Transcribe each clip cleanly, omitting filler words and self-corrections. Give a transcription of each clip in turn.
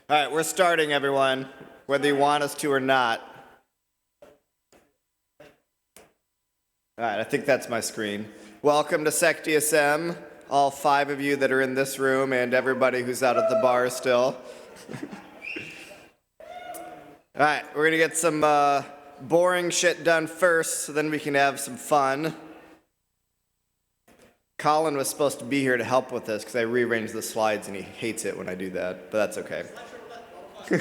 All right, we're starting, everyone, whether you want us to or not. All right, I think that's my screen. Welcome to SecDSM, all 5 of you that are in this room and everybody who's out at the bar still. All right, we're going to get some boring shit done first, so then we can have some fun. Colin was supposed to be here to help with this because I rearranged the slides and he hates it when I do that, but that's okay. All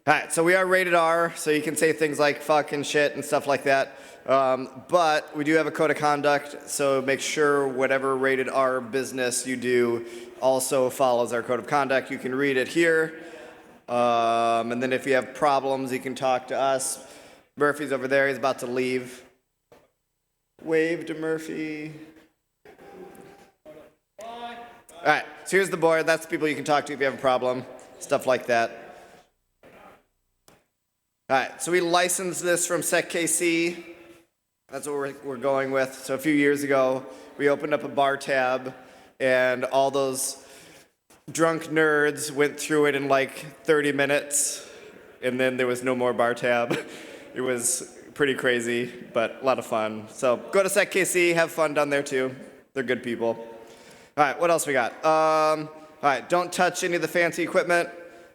right, so we are rated R, so you can say things like fuck and shit and stuff like that. But we do have a code of conduct, so make sure whatever rated R business you do also follows our code of conduct. You can read it here. And then if you have problems, you can talk to us. Murphy's over there. He's about to leave. Wave to Murphy. All right, so here's the board. That's the people you can talk to if you have a problem. Stuff like that. All right, so we licensed this from SecKC. That's what we're going with. So a few years ago, we opened up a bar tab, and all those drunk nerds went through it in like 30 minutes, and then there was no more bar tab. It was pretty crazy, but a lot of fun. So go to SecKC, have fun down there too. They're good people. All right, what else we got? All right, don't touch any of the fancy equipment.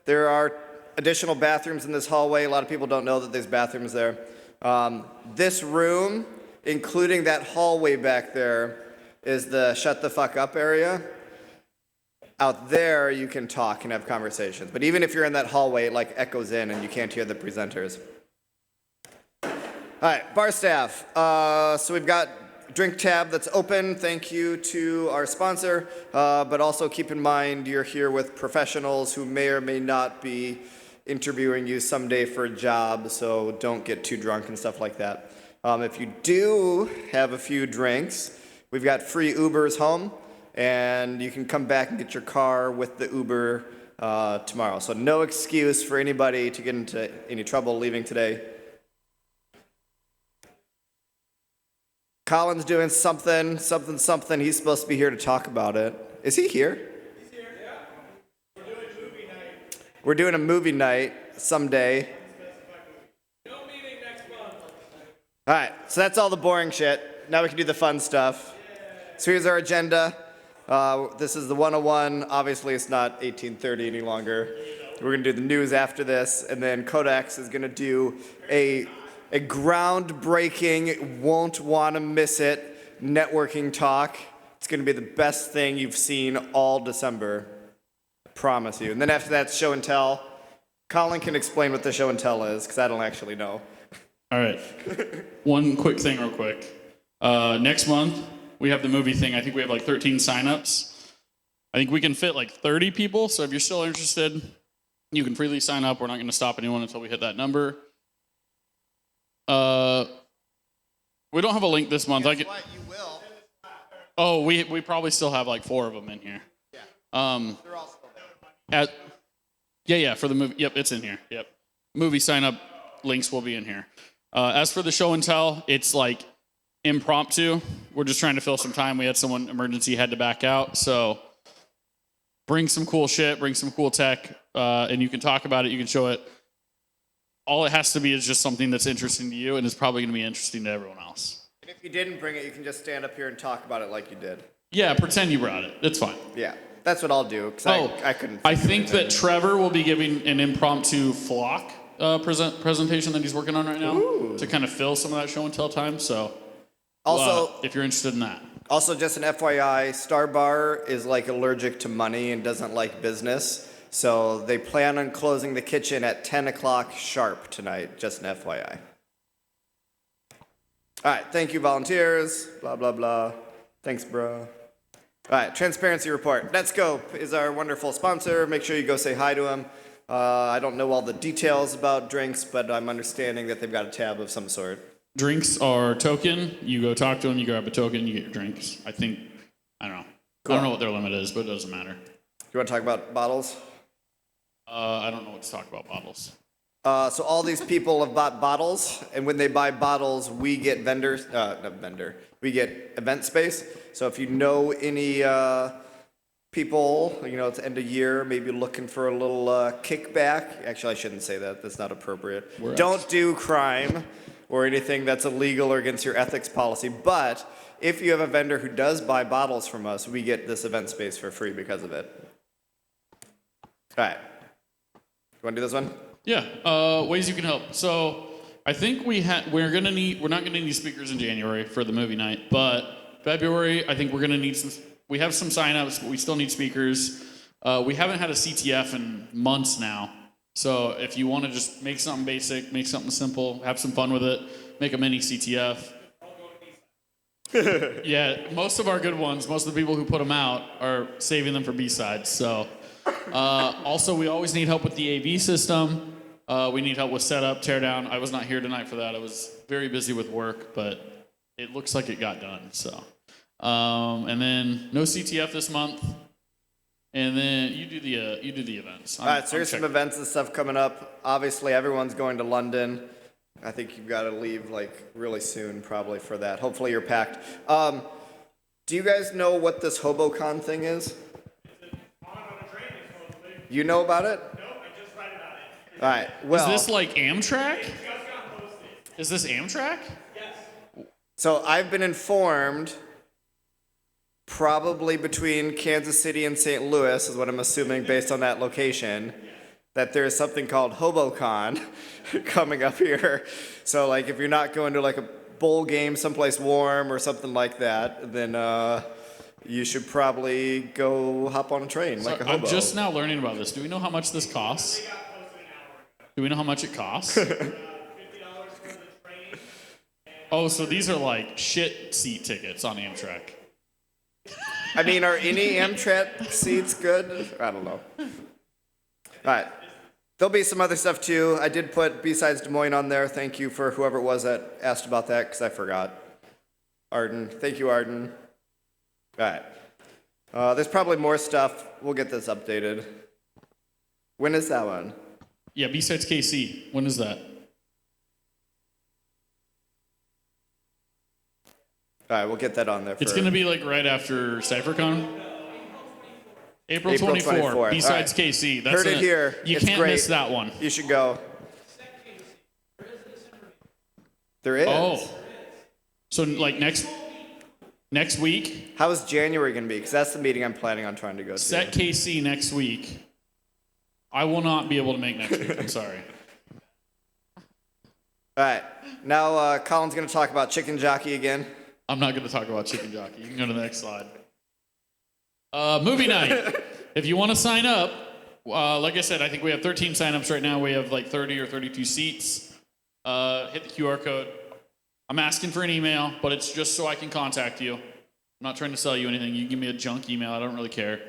There are additional bathrooms in this hallway. A lot of people don't know that there's bathrooms there. This room, including that hallway back there, is the shut the fuck up area. Out there, you can talk and have conversations. But even if you're in that hallway, it like echoes in and you can't hear the presenters. All right, bar staff. So we've got drink tab that's open. Thank you to our sponsor. But also keep in mind you're here with professionals who may or may not be interviewing you someday for a job, so don't get too drunk and stuff like that. If you do have a few drinks, we've got free Ubers home, and you can come back and get your car with the Uber tomorrow. So no excuse for anybody to get into any trouble leaving today. Colin's doing something. He's supposed to be here to talk about it. Is he here? He's here. Yeah. We're doing movie night. We're doing a movie night someday. No meeting next month. All right, so that's all the boring shit. Now we can do the fun stuff. So here's our agenda. This is the 101. Obviously, it's not 1830 any longer. We're going to do the news after this, and then Codex is going to do a groundbreaking, won't want to miss it networking talk. It's going to be the best thing you've seen all December. I promise you. And then after that, show and tell. Colin can explain what the show and tell is, because I don't actually know. All right. One quick thing real quick. Next month, we have the movie thing. I think we have like 13 signups. I think we can fit like 30 people, so if you're still interested, you can freely sign up. We're not going to stop anyone until we hit that number. We don't have a link this month. Guess what? You will. Oh, we probably still have like 4 of them in here. Yeah. They're all still there. Yeah, for the movie. Yep, it's in here. Yep. Movie sign up links will be in here. As for the show and tell, it's like impromptu. We're just trying to fill some time. We had someone emergency had to back out, so bring some cool shit, bring some cool tech, and you can talk about it. You can show it. All it has to be is just something that's interesting to you, and it's probably going to be interesting to everyone else. And if you didn't bring it, you can just stand up here and talk about it like you did. Yeah, pretend you brought it. It's fine. Yeah, that's what I'll do, because I couldn't. I think that Trevor will be giving an impromptu flock presentation that he's working on right now to kind of fill some of that show and tell time. So, also, if you're interested in that. Also, just an FYI, Star Bar is like allergic to money and doesn't like business. So they plan on closing the kitchen at 10 o'clock sharp tonight, just an FYI. All right, thank you, volunteers, blah, blah, blah. Thanks, bro. All right, transparency report. Netscope is our wonderful sponsor. Make sure you go say hi to him. I don't know all the details about drinks, but I'm understanding that they've got a tab of some sort. Drinks are token. You go talk to them, you grab a token, you get your drinks. I don't know. Cool. I don't know what their limit is, but it doesn't matter. You want to talk about bottles? I don't know what to talk about bottles. So all these people have bought bottles, and when they buy bottles, we get we get event space. So if you know any people, it's end of year, maybe looking for a little kickback. Actually, I shouldn't say that. That's not appropriate. We're Don't do crime or anything that's illegal or against your ethics policy. But if you have a vendor who does buy bottles from us, we get this event space for free because of it. All right. You want to do this one? Yeah. Ways you can help. So I think we're not gonna need speakers in January for the movie night, but February I think we're gonna need some. We have some signups, but we still need speakers. We haven't had a CTF in months now. So if you want to just make something basic, make something simple, have some fun with it, make a mini CTF. Yeah, most of our good ones, most of the people who put them out are saving them for B-sides. So also we always need help with the AV system. We need help with setup, teardown. I was not here tonight for that. I was very busy with work, but it looks like it got done. So. And then no CTF this month, and then you do the events. All right, so here's some events and stuff coming up. Obviously, everyone's going to London. I think you've got to leave really soon, probably for that. Hopefully, you're packed. Do you guys know what this HoboCon thing is? You know about it? Nope, I just read about it. All right. Well, is this like Amtrak? It just got posted. Is this Amtrak? Yes. so I've been informed. Probably between Kansas City and St. Louis is what I'm assuming based on that location, that there's something called HoboCon coming up here. So if you're not going to a bowl game someplace warm or something like that, then you should probably go hop on a train like a hobo. I'm just now learning about this. Do we know how much this costs? Do we know how much it costs? $50 for the train. Oh, so these are shit seat tickets on Amtrak. I mean, are any Amtrak seats good? I don't know. All right. There'll be some other stuff too. I did put B-Sides Des Moines on there. Thank you for whoever it was that asked about that because I forgot. Arden. Thank you, Arden. All right. There's probably more stuff. We'll get this updated. When is that one? Yeah, B-Sides KC. When is that? All right, we'll get that on there. It's going to be right after CypherCon. April 24th. B-Sides All right. KC. That's Heard it here. You It's can't great. miss that one. You should go. There is. Oh. So next week? How is January going to be? Because that's the meeting I'm planning on trying to go to. Set KC next week. I will not be able to make next week. I'm sorry. All right. Now Colin's going to talk about Chicken Jockey again. I'm not going to talk about Chicken Jockey. You can go to the next slide. Movie night. If you want to sign up, like I said, I think we have 13 signups right now. We have 30 or 32 seats. Hit the QR code. I'm asking for an email, but it's just so I can contact you. I'm not trying to sell you anything. You can give me a junk email. I don't really care.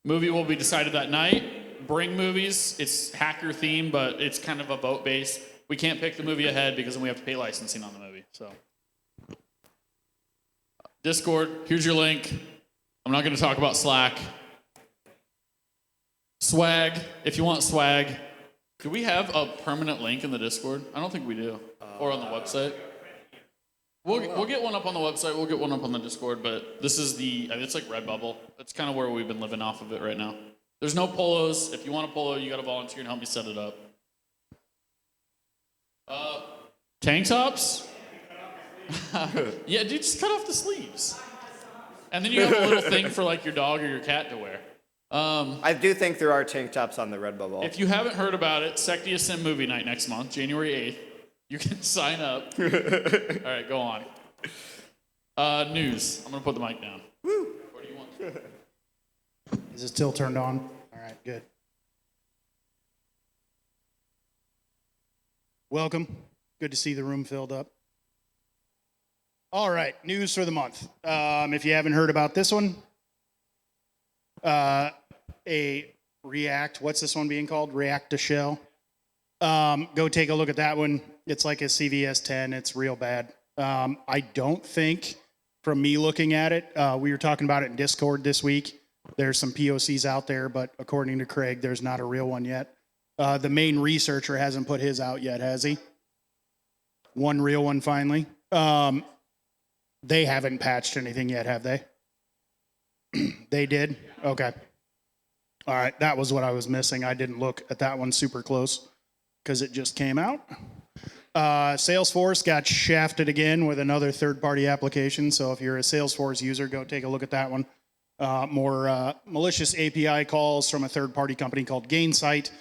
Movie will be decided that night. Bring movies. It's hacker themed, but it's kind of a vote base. We can't pick the movie ahead because then we have to pay licensing on the movie. So, Discord. Here's your link. I'm not going to talk about Slack. Swag. If you want swag. Do we have a permanent link in the Discord? I don't think we do. Or on the website. We'll get one up on the website. We'll get one up on the Discord. But this is it's like Redbubble. It's kind of where we've been living off of it right now. There's no polos. If you want a polo, you got to volunteer and help me set it up. Tank tops? Yeah, dude, just cut off the sleeves. And then you have a little thing for your dog or your cat to wear. I do think there are tank tops on the Redbubble. If you haven't heard about it, SecDSM movie night next month, January 8th. You can sign up. All right, go on. News. I'm going to put the mic down. Woo. What do you want? Is it still turned on? All right, good. Welcome. Good to see the room filled up. All right, news for the month. If you haven't heard about this one, a React, what's this one being called? React to Shell. Go take a look at that one. It's like a CVS 10. It's real bad. I don't think, from me looking at it, we were talking about it in Discord this week. There's some POCs out there, but according to Craig, there's not a real one yet. The main researcher hasn't put his out yet, has he? One real one finally. They haven't patched anything yet, have they? They did? Okay. All right, that was what I was missing. I didn't look at that one super close because it just came out. Salesforce got shafted again with another third-party application. So if you're a Salesforce user, go take a look at that one. More malicious API calls from a third-party company called Gainsight.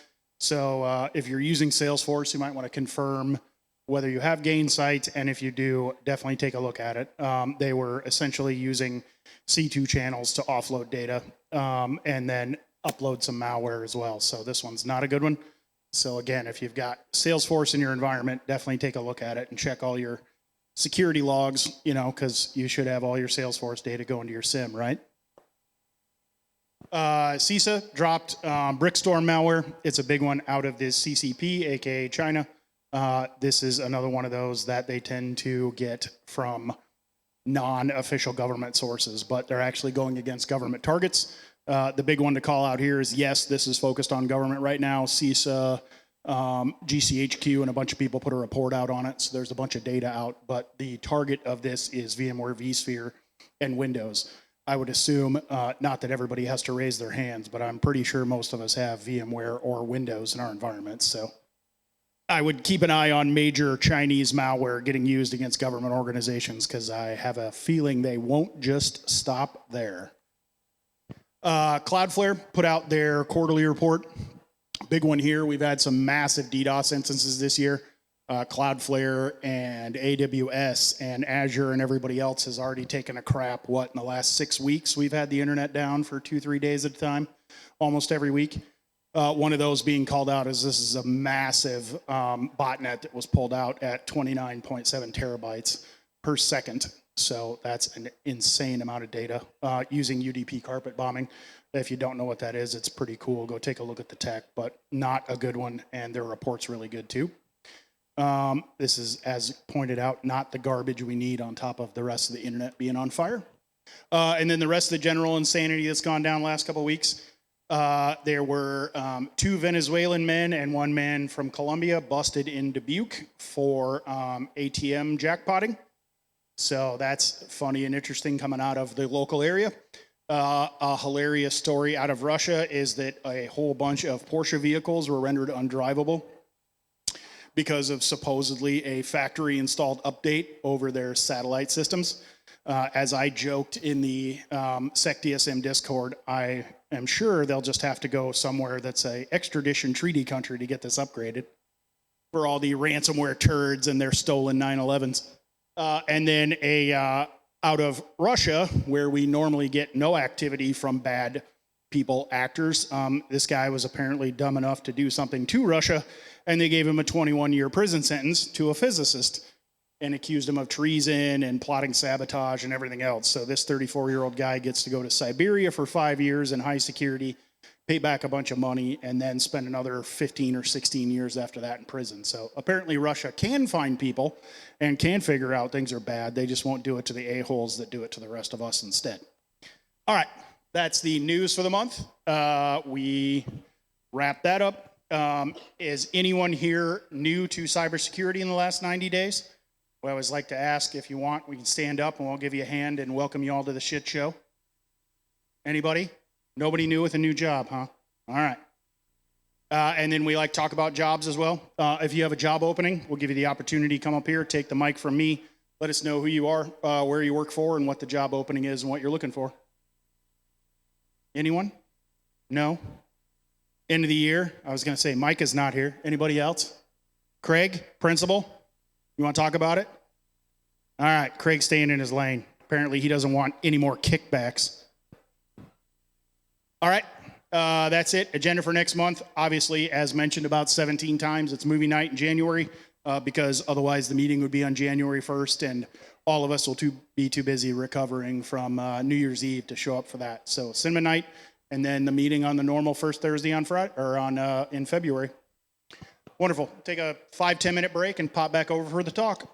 So if you're using Salesforce, you might want to confirm whether you have Gainsight, and if you do, definitely take a look at it. They were essentially using C2 channels to offload data and then upload some malware as well. So this one's not a good one. So again, if you've got Salesforce in your environment, definitely take a look at it and check all your security logs, because you should have all your Salesforce data going to your SIM, right? CISA dropped Brickstorm malware. It's a big one out of this CCP, aka China. This is another one of those that they tend to get from non-official government sources, but they're actually going against government targets. The big one to call out here is, yes, this is focused on government right now. CISA, GCHQ, and a bunch of people put a report out on it, so there's a bunch of data out, but the target of this is VMware vSphere and Windows. I would assume, not that everybody has to raise their hands, but I'm pretty sure most of us have VMware or Windows in our environments, so I would keep an eye on major Chinese malware getting used against government organizations, because I have a feeling they won't just stop there. Cloudflare put out their quarterly report. Big one here. We've had some massive DDoS instances this year. Cloudflare and AWS and Azure and everybody else has already taken a crap. In the last 6 weeks, we've had the internet down for 2-3 days at a time, almost every week. One of those being called out is this is a massive botnet that was pulled out at 29.7 terabytes per second. So that's an insane amount of data using UDP carpet bombing. If you don't know what that is, it's pretty cool. Go take a look at the tech, but not a good one, and their report's really good too. This is, as pointed out, not the garbage we need on top of the rest of the internet being on fire. And then the rest of the general insanity that's gone down last couple of weeks. There were 2 Venezuelan men and 1 man from Colombia busted in Dubuque for ATM jackpotting. So that's funny and interesting coming out of the local area. A hilarious story out of Russia is that a whole bunch of Porsche vehicles were rendered undrivable because of supposedly a factory installed update over their satellite systems. As I joked in the SecDSM Discord, I am sure they'll just have to go somewhere that's a extradition treaty country to get this upgraded for all the ransomware turds and their stolen 911s. And then out of Russia, where we normally get no activity from bad people, actors, this guy was apparently dumb enough to do something to Russia, and they gave him a 21-year prison sentence to a physicist and accused him of treason and plotting sabotage and everything else. So this 34-year-old guy gets to go to Siberia for 5 years in high security, pay back a bunch of money, and then spend another 15 or 16 years after that in prison. So apparently Russia can find people and can figure out things are bad. They just won't do it to the a-holes that do it to the rest of us instead. All right, that's the news for the month. We wrap that up. Is anyone here new to cybersecurity in the last 90 days? We always like to ask, if you want, we can stand up and we'll give you a hand and welcome you all to the shit show. Anybody? Nobody new with a new job, huh? All right. And then we like to talk about jobs as well. If you have a job opening, we'll give you the opportunity to come up here, take the mic from me, let us know who you are, where you work for, and what the job opening is and what you're looking for. Anyone? No? End of the year. I was going to say Mike is not here. Anybody else? Craig, principal? You want to talk about it? All right, Craig's staying in his lane. Apparently he doesn't want any more kickbacks. All right, that's it. Agenda for next month. Obviously, as mentioned about 17 times, it's movie night in January because otherwise the meeting would be on January 1st and all of us will be too busy recovering from New Year's Eve to show up for that. So cinema night and then the meeting on the normal first Thursday on Friday or in February. Wonderful. Take a 5-10 minute break and pop back over for the talk.